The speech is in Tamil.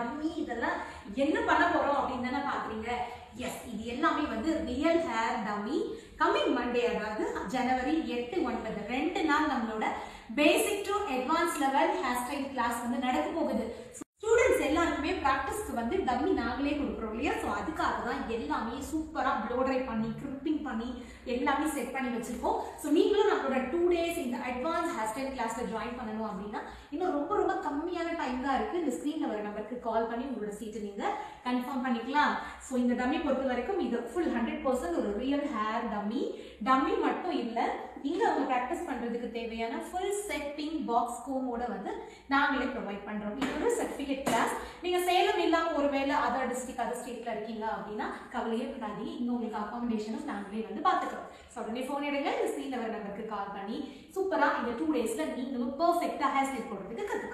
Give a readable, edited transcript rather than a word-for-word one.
டம்மி இதெல்லாம் என்ன பண்ண போறோம் அப்படின்னு தானே பாக்குறீங்க. எஸ், இது எல்லாமே வந்து real hair dummy. Coming Monday, அதாவது ஜனவரி 8, 9 2 நாள் நம்மளோட basic to advance level hair style class வந்து நடக்க போகுது. ஸ்டூடெண்ட்ஸ் எல்லாருக்குமே ப்ராக்டிஸ்க்கு வந்து டம்மி நாங்களே கொடுக்குறோம் இல்லையா. ஸோ அதுக்காக தான் எல்லாமே சூப்பராக ப்ளோ ட்ரை பண்ணி கிரிப்பிங் பண்ணி எல்லாமே செட் பண்ணி வச்சிருக்கோம். ஸோ நீங்களும் நம்மளோட 2 days இந்த அட்வான்ஸ் ஹேர் ஸ்டைல் கிளாஸில் ஜாயின் பண்ணணும் அப்படின்னா இன்னும் ரொம்ப ரொம்ப கம்மியான டைம் தான் இருக்குது. இந்த ஸ்க்ரீனில் வர நம்பருக்கு கால் பண்ணி உங்களோட சீட்டை நீங்கள் கன்ஃபார்ம் பண்ணிக்கலாம். ஸோ இந்த டம்மி பொறுத்த வரைக்கும் இது ஃபுல் 100% ஒரு ரியல் ஹேர் டம்மி. டம்மி மட்டும் இல்லை, இங்கே அவங்க ப்ராக்டிஸ் பண்ணுறதுக்கு தேவையான ஃபுல் செட்டிங் பாக்ஸ் கோமோட வந்து நாங்களே ப்ரொவைட் பண்ணுறோம். இது ஒரு சர்டிஃபிகேட் கிளாஸ். நீங்கள் சேலம் இல்லாமல் ஒருவேளை அதர் டிஸ்ட்ரிக்ட் அதர் ஸ்டேட்டில் இருக்கீங்க அப்படின்னா கவலையே படாதீங்க, இங்கே உங்களுக்கு அகாமடேஷனும் நாங்களே வந்து பார்த்துக்கிறோம். ஸோ உடனே ஃபோன் எடுங்க, இந்த ஸ்க்ரீனில் வர நம்பருக்கு கால் பண்ணி சூப்பராக இந்த 2 days நீங்களும் பர்ஃபெக்டாக ஹேர் ஸ்டைல் போடுறதுக்கு கற்றுக்கலாம்.